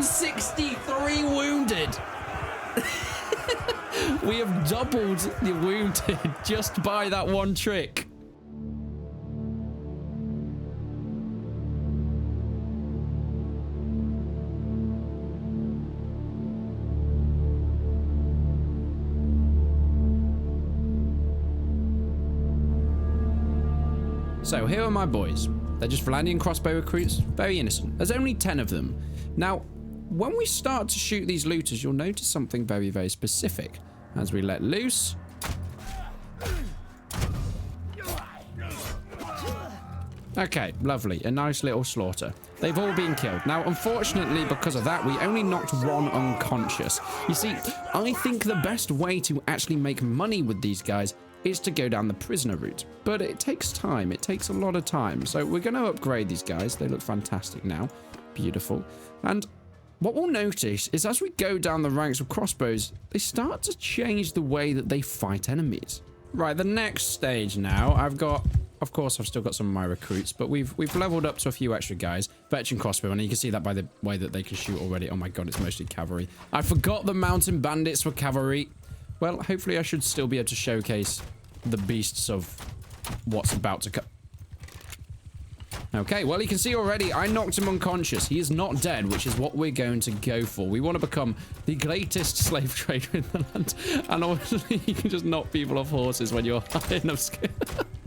63 wounded. We have doubled the wounded just by that one trick. So here are my boys. They're just Valandian crossbow recruits, very innocent. There's only 10 of them. Now, when we start to shoot these looters, you'll notice something very, very specific. As we let loose. Okay, lovely. A nice little slaughter. They've all been killed. Now, unfortunately, because of that, we only knocked one unconscious. You see, I think the best way to actually make money with these guys is to go down the prisoner route. But it takes time. It takes a lot of time. So we're going to upgrade these guys. They look fantastic now. Beautiful. And what we'll notice is as we go down the ranks of crossbows, they start to change the way that they fight enemies. Right, the next stage now, I've still got some of my recruits, but we've leveled up to a few extra guys. Veteran crossbow, and you can see that by the way that they can shoot already. Oh my god, it's mostly cavalry. I forgot the mountain bandits were cavalry. Well, hopefully I should still be able to showcase the beasts of what's about to come. Okay, well, you can see already I knocked him unconscious. He is not dead, which is what we're going to go for. We want to become the greatest slave trader in the land. And obviously, you can just knock people off horses when you're high enough skill.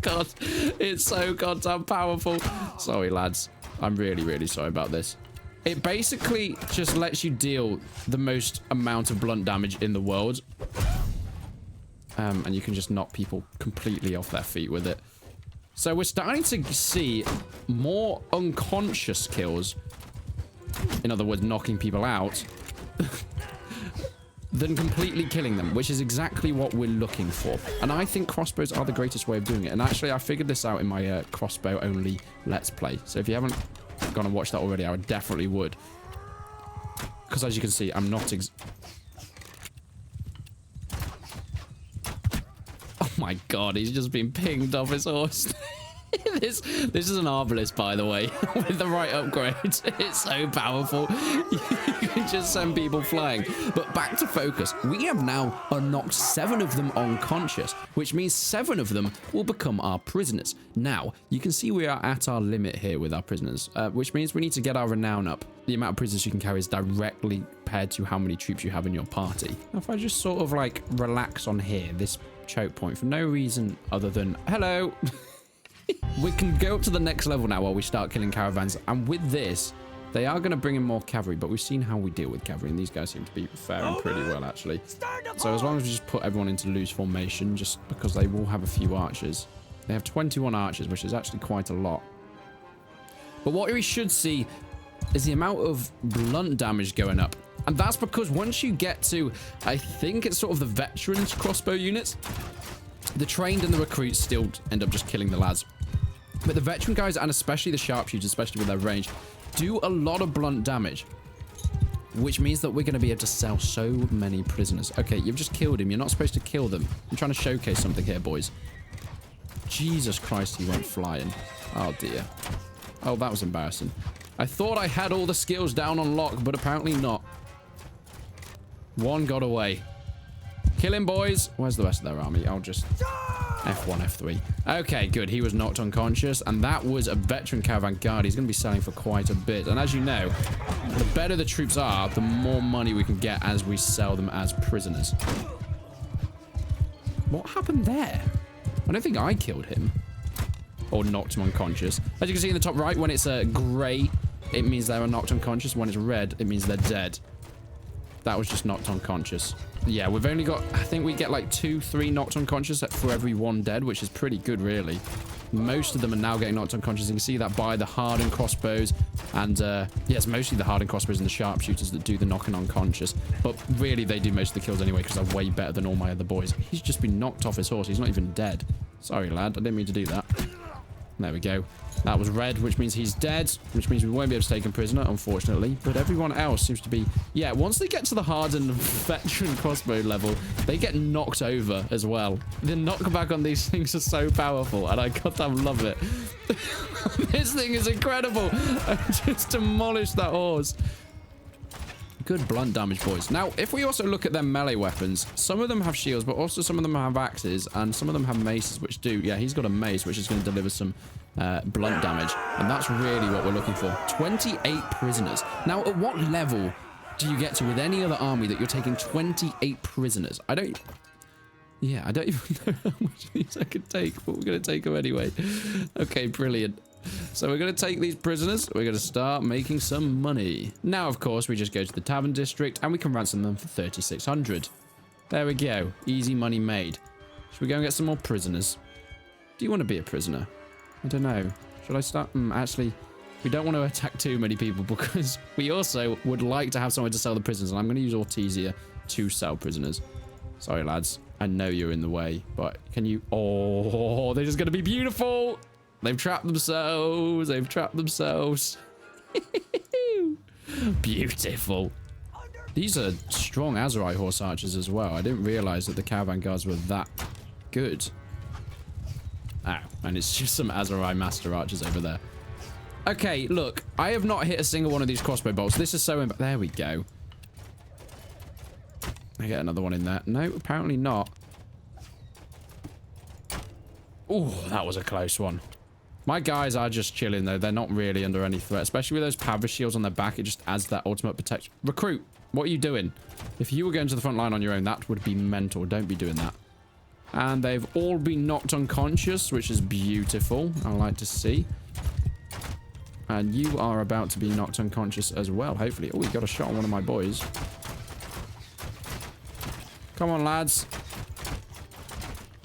God, it's so goddamn powerful. Sorry, lads. I'm really, really sorry about this. It basically just lets you deal the most amount of blunt damage in the world. And you can just knock people completely off their feet with it. So we're starting to see more unconscious kills. In other words, knocking people out. Than completely killing them, which is exactly what we're looking for. And I think crossbows are the greatest way of doing it. And actually, I figured this out in my crossbow-only Let's Play. So if you haven't gone and watched that already, I definitely would. Because as you can see, I'm not Oh my god, he's just been pinged off his horse. This is an arbalist, by the way, with the right upgrades. It's so powerful. You can just send people flying. But back to focus. We have now knocked 7 of them unconscious, which means 7 of them will become our prisoners. Now, you can see we are at our limit here with our prisoners, which means we need to get our renown up. The amount of prisoners you can carry is directly paired to how many troops you have in your party. Now, if I just sort of like relax on here, this choke point, for no reason other than, hello. We can go up to the next level now while we start killing caravans. And with this, they are going to bring in more cavalry. But we've seen how we deal with cavalry. And these guys seem to be faring pretty well, actually. So as long as we just put everyone into loose formation, just because they will have a few archers. They have 21 archers, which is actually quite a lot. But what we should see is the amount of blunt damage going up. And that's because once you get to, I think it's sort of the veterans crossbow units, the trained and the recruits still end up just killing the lads. But the veteran guys, and especially the sharpshooters, especially with their range, do a lot of blunt damage. Which means that we're going to be able to sell so many prisoners. Okay, you've just killed him. You're not supposed to kill them. I'm trying to showcase something here, boys. Jesus Christ, he went flying. Oh, dear. Oh, that was embarrassing. I thought I had all the skills down on lock, but apparently not. One got away. Kill him, boys. Where's the rest of their army? I'll just F1, F3. Okay, good. He was knocked unconscious, and that was a veteran caravan guard. He's going to be selling for quite a bit. And as you know, the better the troops are, the more money we can get as we sell them as prisoners. What happened there? I don't think I killed him. Or knocked him unconscious. As you can see in the top right, when it's grey, it means they were knocked unconscious. When it's red, it means they're dead. That was just knocked unconscious. Yeah, we've only got, I think we get like 2-3 knocked unconscious for every 1 dead, which is pretty good, really. Most of them are now getting knocked unconscious. You can see that by the hardened crossbows. And, yes, mostly the hardened crossbows and the sharpshooters that do the knocking unconscious. But really, they do most of the kills anyway, because they're way better than all my other boys. He's just been knocked off his horse. He's not even dead. Sorry, lad. I didn't mean to do that. There we go. That was red, which means he's dead, which means we won't be able to take him prisoner, unfortunately. But everyone else seems to be... Yeah, once they get to the hardened veteran crossbow level, they get knocked over as well. The knockback on these things are so powerful, and I goddamn love it. This thing is incredible. I just demolished that horse. good blunt damage, boys. Now, if we also look at their melee weapons, some of them have shields, but also some of them have axes, and some of them have maces, which do... Yeah, he's got a mace, which is going to deliver some blunt damage, and that's really what we're looking for. 28 prisoners. Now, at what level do you get to with any other army that you're taking 28 prisoners? I don't... Yeah, I don't even know how much of these I could take, but we're going to take them anyway. Okay, brilliant. So we're going to take these prisoners. We're going to start making some money. Now, of course, we just go to the tavern district and we can ransom them for 3,600. There we go. Easy money made. Should we go and get some more prisoners? Do you want to be a prisoner? I don't know. Should I start? Actually, we don't want to attack too many people because we also would like to have somewhere to sell the prisoners. And I'm going to use Ortesia to sell prisoners. Sorry, lads. I know you're in the way, but can you... Oh, they're just going to be beautiful. They've trapped themselves. They've trapped themselves. Beautiful. These are strong Azerite horse archers as well. I didn't realize that the caravan guards were that good. Oh, and it's just some Azerite master archers over there. Okay, look. I have not hit a single one of these crossbow bolts. This is so... There we go. I get another one in there. No, apparently not. Oh, that was a close one. My guys are just chilling, though. They're not really under any threat, especially with those power shields on their back. It just adds that ultimate protection. Recruit, what are you doing? If you were going to the front line on your own, that would be mental. Don't be doing that. And they've all been knocked unconscious, which is beautiful. I like to see. And you are about to be knocked unconscious as well, hopefully. Oh, we got a shot on one of my boys. Come on, lads.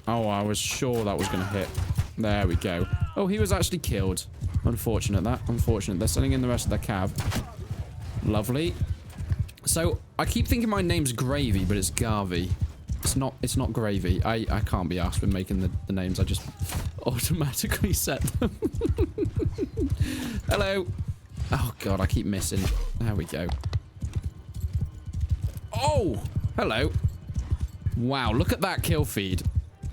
Oh, I was sure that was going to hit. There we go. Oh, he was actually killed. Unfortunate, that. Unfortunate. They're selling in the rest of their cav. Lovely. So, I keep thinking my name's Gravy, but it's Garvey. It's not Gravy. I can't be asked with making the names. I just automatically set them. Hello. Oh, God, I keep missing. There we go. Oh, hello. Wow, look at that kill feed.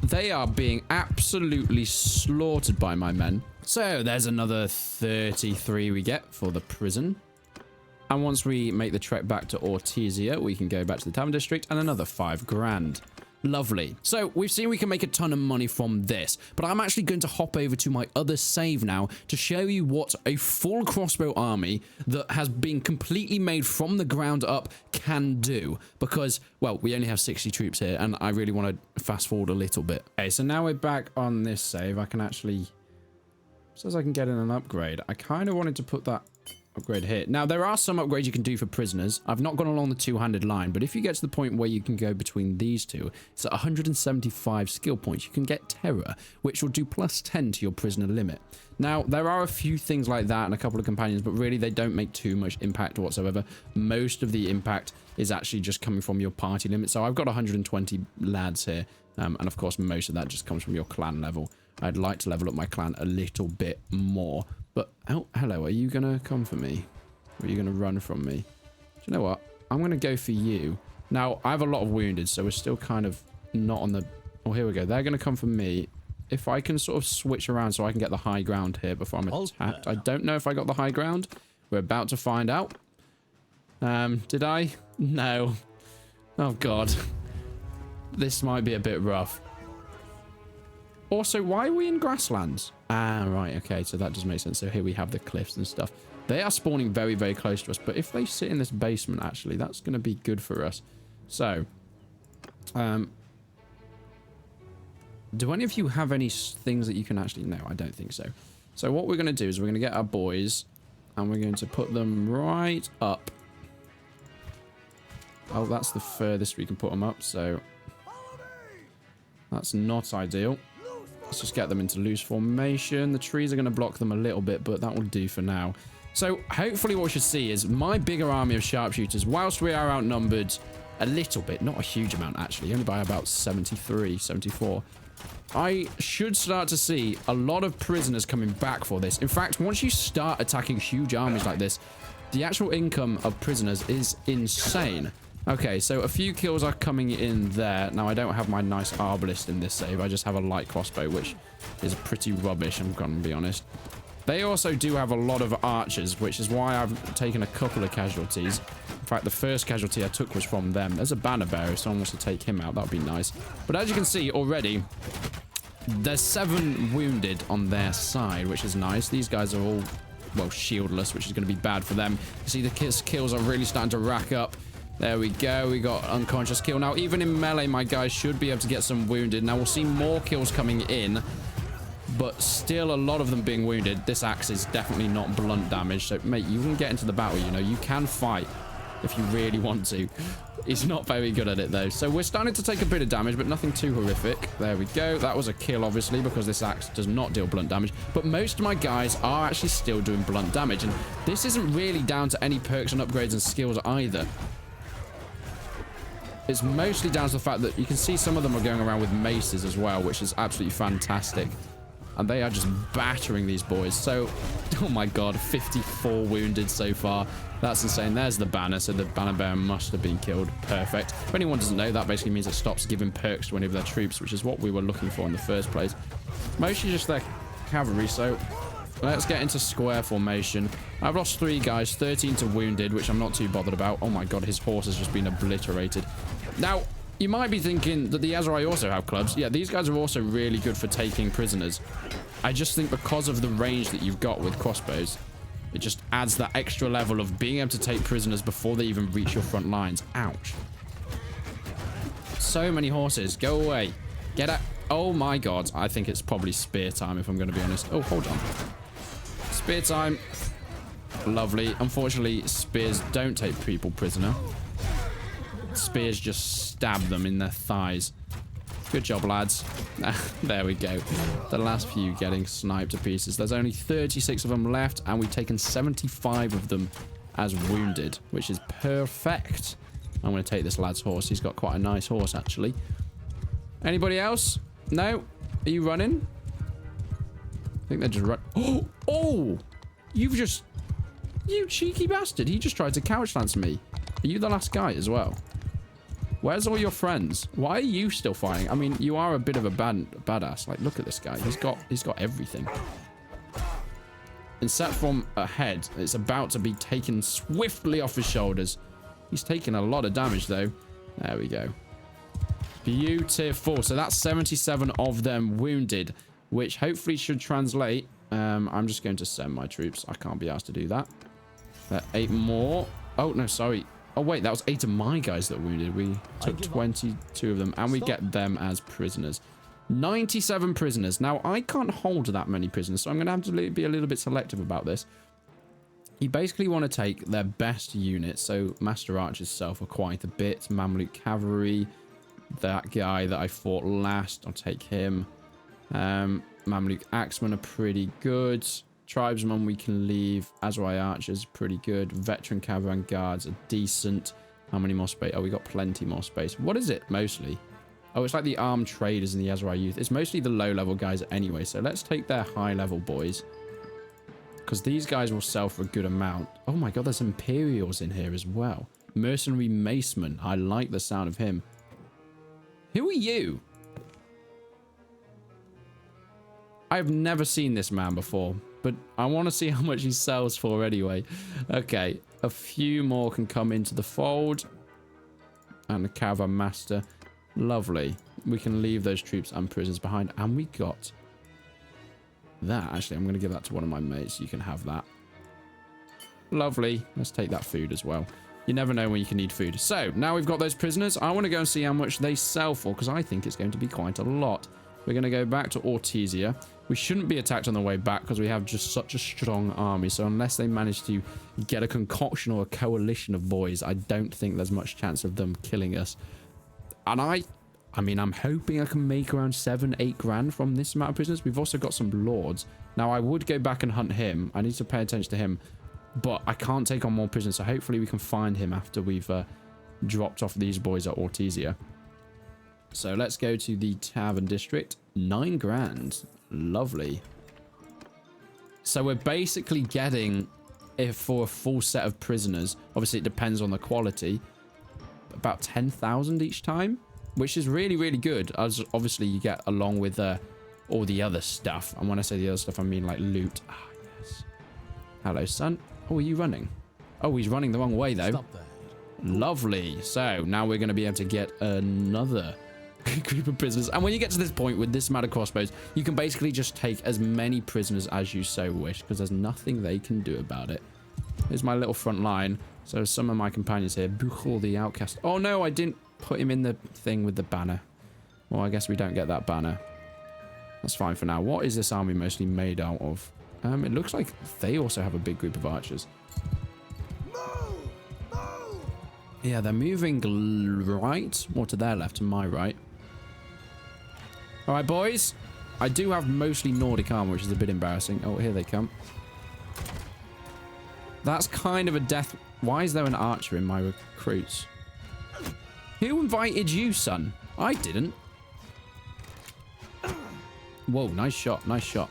They are being absolutely slaughtered by my men. So there's another 33 we get for the prison. And once we make the trek back to Ortesia, we can go back to the tavern district and another 5 grand. Lovely. So we've seen we can make a ton of money from this, but I'm actually going to hop over to my other save now to show you what a full crossbow army that has been completely made from the ground up can do. Because, well, we only have 60 troops here and I really want to fast forward a little bit. Okay, so now we're back on this save. I can actually... It says I can get in an upgrade. I kind of wanted to put that upgrade here. Now, there are some upgrades you can do for prisoners. I've not gone along the two-handed line, but if you get to the point where you can go between these two, it's at 175 skill points. You can get Terror, which will do +10 to your prisoner limit. Now, there are a few things like that and a couple of companions, but really they don't make too much impact whatsoever. Most of the impact is actually just coming from your party limit. So I've got 120 lads here, and of course most of that just comes from your clan level. I'd like to level up my clan a little bit more. But, oh, hello, are you going to come for me? Or are you going to run from me? Do you know what? I'm going to go for you. Now, I have a lot of wounded, so we're still kind of not on the... Oh, here we go. They're going to come for me. If I can sort of switch around so I can get the high ground here before I'm attacked. I don't know if I got the high ground. We're about to find out. Did I? No. Oh, God. This might be a bit rough. Also, why are we in grasslands? Ah, right, okay, so that does make sense. So here we have the cliffs and stuff. They are spawning very, very close to us, but if they sit in this basement, actually, that's going to be good for us. So, do any of you have any things that you can actually... No, I don't think so. So what we're going to do is we're going to get our boys, and we're going to put them right up. Oh, that's the furthest we can put them up, so... That's not ideal. Let's just get them into loose formation. The trees are going to block them a little bit, but that will do for now. So hopefully what we should see is my bigger army of sharpshooters, whilst we are outnumbered a little bit, not a huge amount actually, only by about 73, 74. I should start to see a lot of prisoners coming back for this. In fact, once you start attacking huge armies like this, the actual income of prisoners is insane. Okay, so a few kills are coming in there. Now, I don't have my nice arbalist in this save. I just have a light crossbow, which is pretty rubbish, I'm going to be honest. They also do have a lot of archers, which is why I've taken a couple of casualties. In fact, fact, the first casualty I took was from them. There's a banner bearer. If someone wants to take him out, that would be nice. But as you can see already, there's 7 wounded on their side, which is nice. These guys are all, well, shieldless, which is going to be bad for them. You see the kills are really starting to rack up. There we go. We got unconscious kill. Now, even in melee, my guys should be able to get some wounded. Now, we'll see more kills coming in, but still a lot of them being wounded. This axe is definitely not blunt damage. So, mate, you can get into the battle, you know. You can fight if you really want to. He's not very good at it, though. So, we're starting to take a bit of damage, but nothing too horrific. There we go. That was a kill, obviously, because this axe does not deal blunt damage. But most of my guys are actually still doing blunt damage. And this isn't really down to any perks and upgrades and skills either. It's mostly down to the fact that you can see some of them are going around with maces as well, which is absolutely fantastic. And they are just battering these boys. So, oh my god, 54 wounded so far. That's insane. There's the banner, so the banner bearer must have been killed. Perfect. If anyone doesn't know, that basically means it stops giving perks to any of their troops, which is what we were looking for in the first place. Mostly just their cavalry, so let's get into square formation. I've lost 3 guys, 13 to wounded, which I'm not too bothered about. Oh my god, his horse has just been obliterated. Now, you might be thinking that the Azrai also have clubs. Yeah, these guys are also really good for taking prisoners. I just think because of the range that you've got with crossbows, it just adds that extra level of being able to take prisoners before they even reach your front lines. Ouch. So many horses. Go away. Get out. Oh my god. I think it's probably spear time, if I'm going to be honest. Oh, hold on. Spear time. Lovely. Unfortunately, spears don't take people prisoner. Spears just stab them in their thighs. Good job, lads. There we go. The last few getting sniped to pieces. There's only 36 of them left, and we've taken 75 of them as wounded, which is perfect. I'm going to take this lad's horse. He's got quite a nice horse, actually. Anybody else? No? Are you running? I think they're just run. Oh! Oh! You've just... You cheeky bastard. He just tried to couch lance me. Are you the last guy as well? Where's all your friends? Why are you still fighting? I mean, you are a bit of a badass. Like, look at this guy. He's got everything. And set from ahead, it's about to be taken swiftly off his shoulders. He's taking a lot of damage, though. There we go. Beautiful. So that's 77 of them wounded, which hopefully should translate. I'm just going to send my troops. I can't be asked to do that. 8 more. Oh, no, sorry. Oh, wait, that was 8 of my guys that were wounded. We took 22 of them, and we get them as prisoners. 97 prisoners. Now, I can't hold that many prisoners, so I'm going to have to be a little bit selective about this. You basically want to take their best units. So, Master Archers self are quite a bit. Mamluk Cavalry, that guy that I fought last, I'll take him. Mamluk Axemen are pretty good. Tribesmen we can leave. Azrai Archers, pretty good. Veteran Caravan Guards are decent. How many more space? Oh, we got plenty more space. What is it mostly? Oh, it's like the armed traders and the Azrai youth. It's mostly the low-level guys anyway. So let's take their high-level boys, because these guys will sell for a good amount. Oh my god, there's Imperials in here as well. Mercenary Maceman. I like the sound of him. Who are you? I've never seen this man before, but I want to see how much he sells for anyway. Okay, a few more can come into the fold. And the Caravan Master. Lovely. We can leave those troops and prisoners behind. And we got that. Actually, I'm going to give that to one of my mates. You can have that. Lovely. Let's take that food as well. You never know when you can need food. So, now we've got those prisoners. I want to go and see how much they sell for, because I think it's going to be quite a lot. We're going to go back to Ortesia. We shouldn't be attacked on the way back because we have just such a strong army. So unless they manage to get a concoction or a coalition of boys, I don't think there's much chance of them killing us. And I mean, I'm hoping I can make around 7-8 grand from this amount of prisoners. We've also got some lords. Now, I would go back and hunt him. I need to pay attention to him. But I can't take on more prisoners. So hopefully we can find him after we've dropped off these boys at Ortesia. So let's go to the Tavern District. 9 grand. Lovely. So we're basically getting, if for a full set of prisoners, obviously it depends on the quality, about 10,000 each time, which is really, really good. As obviously you get along with all the other stuff. And when I say the other stuff, I mean like loot. Ah, yes. Hello, son. Oh, are you running? Oh, he's running the wrong way, though. Stop there. Lovely. So now we're going to be able to get another group of prisoners. And when you get to this point with this amount of crossbows, you can basically just take as many prisoners as you so wish, because there's nothing they can do about it. Here's my little front line. So some of my companions here, Buchel the outcast. Oh no, I didn't put him in the thing with the banner. Well, I guess we don't get that banner. That's fine for now. What is this army mostly made out of? It looks like they also have a big group of archers. Yeah, they're moving right, or to their left, to my right. All right, boys. I do have mostly Nordic armor, which is a bit embarrassing. Oh, here they come. That's kind of a death. Why is there an archer in my recruits? Who invited you, son? I didn't. Whoa, nice shot, nice shot.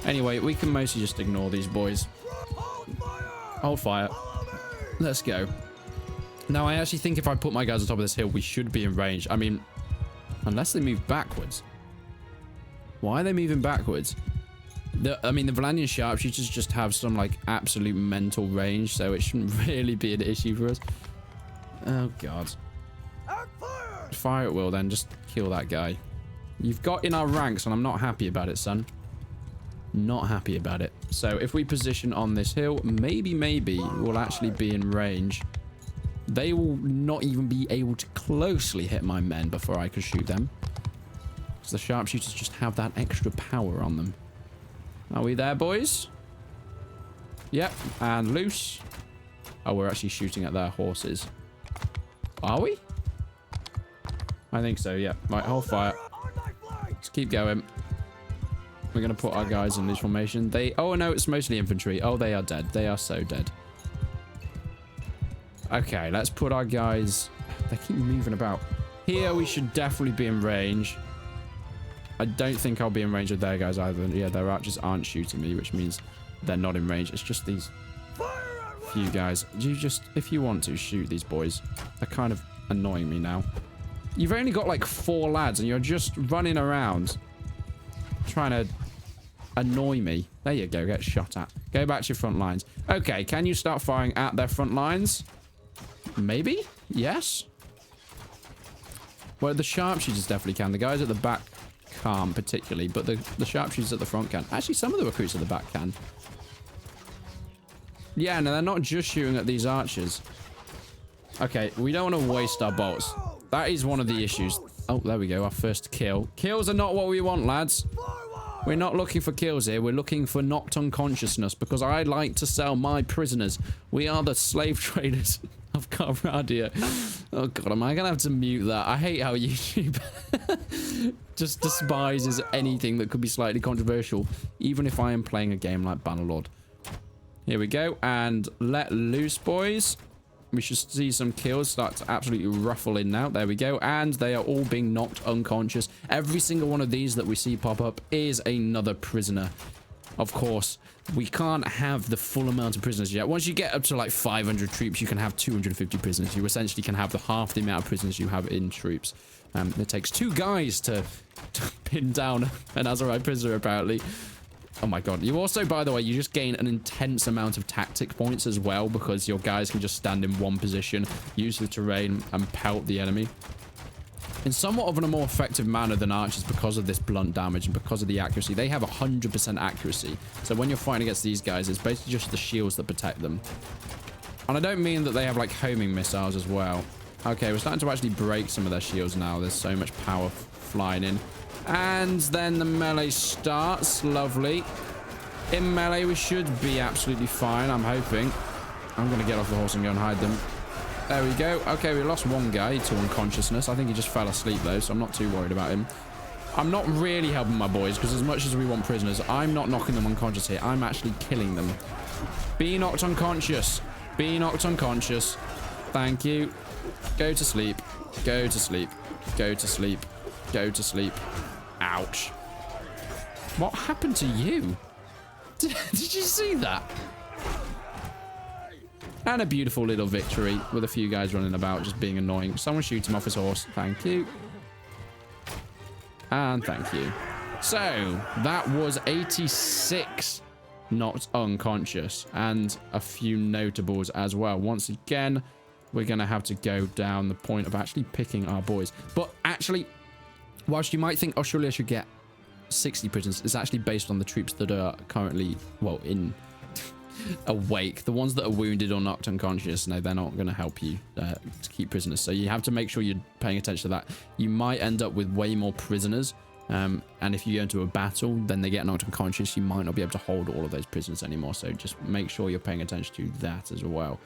Anyway, we can mostly just ignore these boys. Hold fire. Let's go. Now, I actually think if I put my guys on top of this hill, we should be in range. I mean, unless they move backwards. Why are they moving backwards? I mean, the Valandian sharpshooters just have some, like, absolute mental range, so it shouldn't really be an issue for us. Oh, God. Fire at will, then. Just kill that guy. You've got in our ranks, and I'm not happy about it, son. Not happy about it. So, if we position on this hill, maybe we'll actually be in range. They will not even be able to closely hit my men before I can shoot them. Because the sharpshooters just have that extra power on them. Are we there, boys? Yep. And loose. Oh, we're actually shooting at their horses. Are we? I think so, yeah. Right, hold fire. Let's keep going. We're going to put our guys in this formation. Oh, no, it's mostly infantry. Oh, they are dead. They are so dead. Okay, let's put our guys... They keep moving about. Here, we should definitely be in range. I don't think I'll be in range of their guys either. Yeah, their archers aren't shooting me, which means they're not in range. It's just these few guys. You just, if you want to, shoot these boys. They're kind of annoying me now. You've only got like 4 lads and you're just running around trying to annoy me. There you go, get shot at. Go back to your front lines. Okay, can you start firing at their front lines? Maybe? Yes? Well, the sharpshooters definitely can. The guys at the back can't particularly, but the sharpshooters at the front can. Actually, some of the recruits at the back can. Yeah, no, they're not just shooting at these archers. Okay, we don't want to waste our bolts. That is one of the issues. Oh, there we go, our first kill. Kills are not what we want, lads. We're not looking for kills here. We're looking for knocked unconsciousness because I like to sell my prisoners. We are the slave traders of Caradia. Oh, God, am I going to have to mute that? I hate how YouTube just despises anything that could be slightly controversial, even if I am playing a game like Bannerlord. Here we go, and let loose, boys. We should see some kills start to absolutely ruffle in now. There we go. And they are all being knocked unconscious. Every single one of these that we see pop up is another prisoner. Of course, we can't have the full amount of prisoners yet. Once you get up to like 500 troops, you can have 250 prisoners. You essentially can have half the amount of prisoners you have in troops. It takes 2 guys to pin down an Azerite prisoner, apparently. Oh my God. You also, by the way, you just gain an intense amount of tactic points as well because your guys can just stand in one position, use the terrain, and pelt the enemy in somewhat of a more effective manner than archers because of this blunt damage and because of the accuracy. They have 100% accuracy. So when you're fighting against these guys, it's basically just the shields that protect them. And I don't mean that they have like homing missiles as well. Okay, we're starting to actually break some of their shields now. There's so much power flying in. And then the melee starts. Lovely. In melee, we should be absolutely fine, I'm hoping. I'm going to get off the horse and go and hide them. There we go. Okay, we lost one guy to unconsciousness. I think he just fell asleep, though, so I'm not too worried about him. I'm not really helping my boys, because as much as we want prisoners, I'm not knocking them unconscious here. I'm actually killing them. Be knocked unconscious. Be knocked unconscious. Thank you. Go to sleep. Go to sleep. Go to sleep. Go to sleep. Ouch. What happened to you? Did you see that? And a beautiful little victory with a few guys running about just being annoying. Someone shoot him off his horse. Thank you. And thank you. So, that was 86 knocked unconscious and a few notables as well. Once again, we're going to have to go down the point of actually picking our boys. But actually, whilst you might think Australia should get 60 prisoners, it's actually based on the troops that are currently, well, in awake. The ones that are wounded or knocked unconscious, no, they're not going to help you to keep prisoners. So you have to make sure you're paying attention to that. You might end up with way more prisoners. And if you go into a battle, then they get knocked unconscious. You might not be able to hold all of those prisoners anymore. So just make sure you're paying attention to that as well.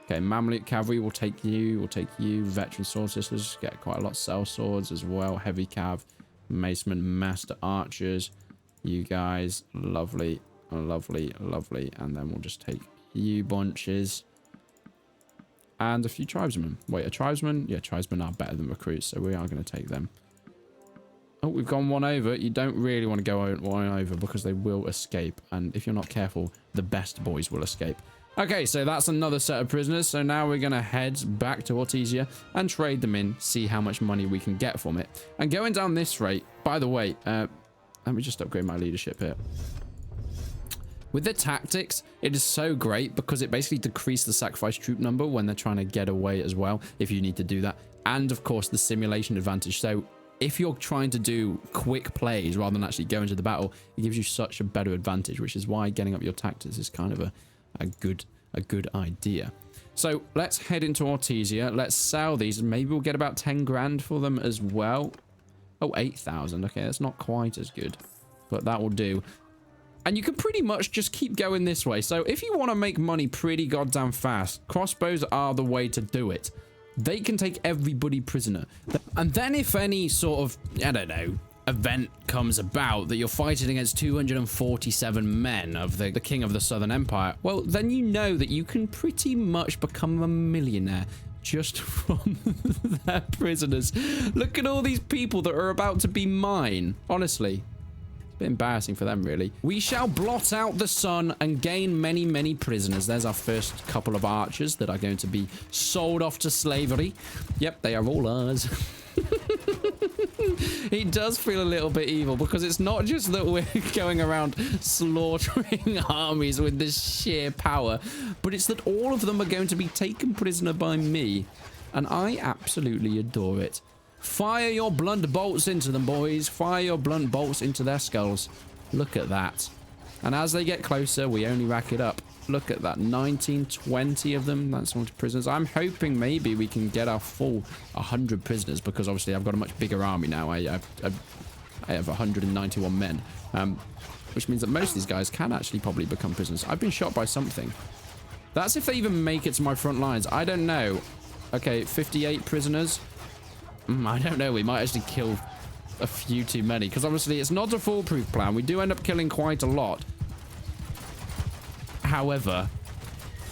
Okay, Mamluk cavalry will take you. We'll take you. Veteran sword sisters get quite a lot. Cell swords as well. Heavy cav, macemen, master archers. You guys, lovely, lovely, lovely. And then we'll just take you bunches and a few tribesmen. Wait, a tribesman? Yeah, tribesmen are better than recruits, so we are going to take them. Oh, we've gone one over. You don't really want to go one over because they will escape. And if you're not careful, the best boys will escape. Okay, so that's another set of prisoners. So now we're going to head back to Ortesia and trade them in, see how much money we can get from it. And going down this rate, by the way, let me just upgrade my leadership here. With the tactics, it is so great because it basically decreases the sacrifice troop number when they're trying to get away as well, if you need to do that. And of course, the simulation advantage. So if you're trying to do quick plays rather than actually go into the battle, it gives you such a better advantage, which is why getting up your tactics is kind of a good idea. So let's head into Ortesia. Let's sell these. Maybe we'll get about 10 grand for them as well. Oh, 8,000. Okay, that's not quite as good, but that will do. And you can pretty much just keep going this way. So if you want to make money pretty goddamn fast, crossbows are the way to do it. They can take everybody prisoner. And then if any sort of, I don't know, event comes about that you're fighting against 247 men of the king of the Southern Empire, well, then you know that you can pretty much become a millionaire just from their prisoners. Look at all these people that are about to be mine. Honestly, it's a bit embarrassing for them, really. We shall blot out the sun and gain many, many prisoners. There's our first couple of archers that are going to be sold off to slavery. Yep, they are all ours. It does feel a little bit evil because it's not just that we're going around slaughtering armies with this sheer power, but it's that all of them are going to be taken prisoner by me, and I absolutely adore it. Fire your blunt bolts into them, boys. Fire your blunt bolts into their skulls. Look at that. And as they get closer, we only rack it up. Look at that, 19, 20 of them. That's all prisoners. I'm hoping maybe we can get our full 100 prisoners because obviously I've got a much bigger army now. I have 191 men, which means that most of these guys can actually probably become prisoners. I've been shot by something. That's if they even make it to my front lines. I don't know. Okay, 58 prisoners. I don't know. We might actually kill a few too many because obviously it's not a foolproof plan. We do end up killing quite a lot. However,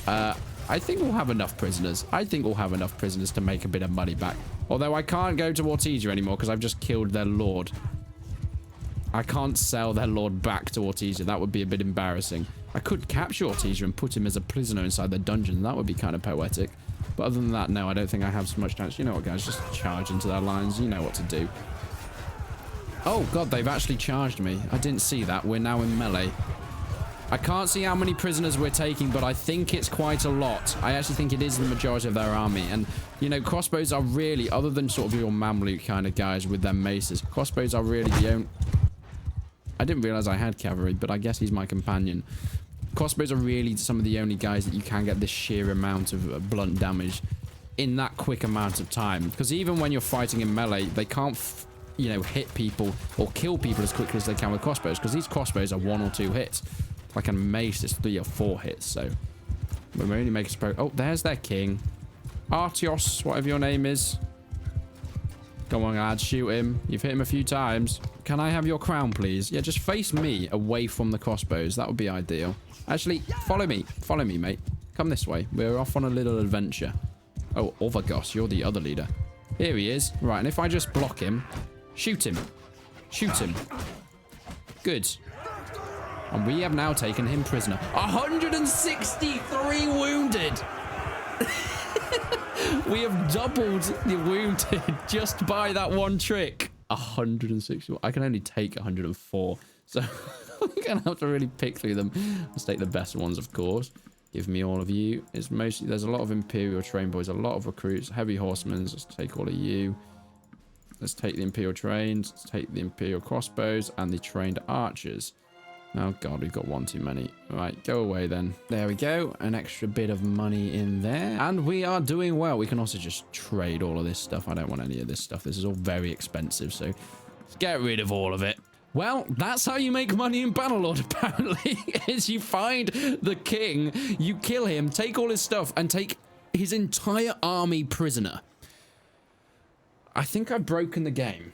I think we'll have enough prisoners. I think we'll have enough prisoners to make a bit of money back. Although I can't go to Ortesia anymore because I've just killed their lord. I can't sell their lord back to Ortesia. That would be a bit embarrassing. I could capture Ortesia and put him as a prisoner inside the dungeon. That would be kind of poetic. But other than that, no, I don't think I have so much chance. You know what, guys? Just charge into their lines. You know what to do. Oh, God, they've actually charged me. I didn't see that. We're now in melee. I can't see how many prisoners we're taking, but I think it's quite a lot. I actually think it is the majority of their army. And, you know, crossbows are really, other than sort of your Mamluk kind of guys with their maces, crossbows are really the only... I didn't realize I had cavalry, but I guess he's my companion. Crossbows are really some of the only guys that you can get this sheer amount of blunt damage in that quick amount of time. Because even when you're fighting in melee, they can't, you know, hit people or kill people as quickly as they can with crossbows. Because these crossbows are 1 or 2 hits. Like a mace is 3 or 4 hits, so we're only making pro. Oh, there's their king. Artios, whatever your name is. Go on, lad, shoot him. You've hit him a few times. Can I have your crown, please? Yeah, just face me away from the crossbows. That would be ideal. Actually, follow me. Follow me, mate. Come this way. We're off on a little adventure. Oh, Ovagos, you're the other leader. Here he is. Right, and if I just block him, shoot him. Shoot him. Good. And we have now taken him prisoner. 163 wounded! We have doubled the wounded just by that one trick. 160. I can only take 104. So I'm going to have to really pick through them. Let's take the best ones, of course. Give me all of you. It's mostly, there's a lot of Imperial train boys, a lot of recruits, heavy horsemen. Let's take all of you. Let's take the Imperial trains. Let's take the Imperial crossbows and the trained archers. Oh god, we've got one too many. All right, go away then. There we go. An extra bit of money in there. And we are doing well. We can also just trade all of this stuff. I don't want any of this stuff. This is all very expensive, so let's get rid of all of it. Well, that's how you make money in Bannerlord, apparently, is you find the king, you kill him, take all his stuff, and take his entire army prisoner. I think I've broken the game.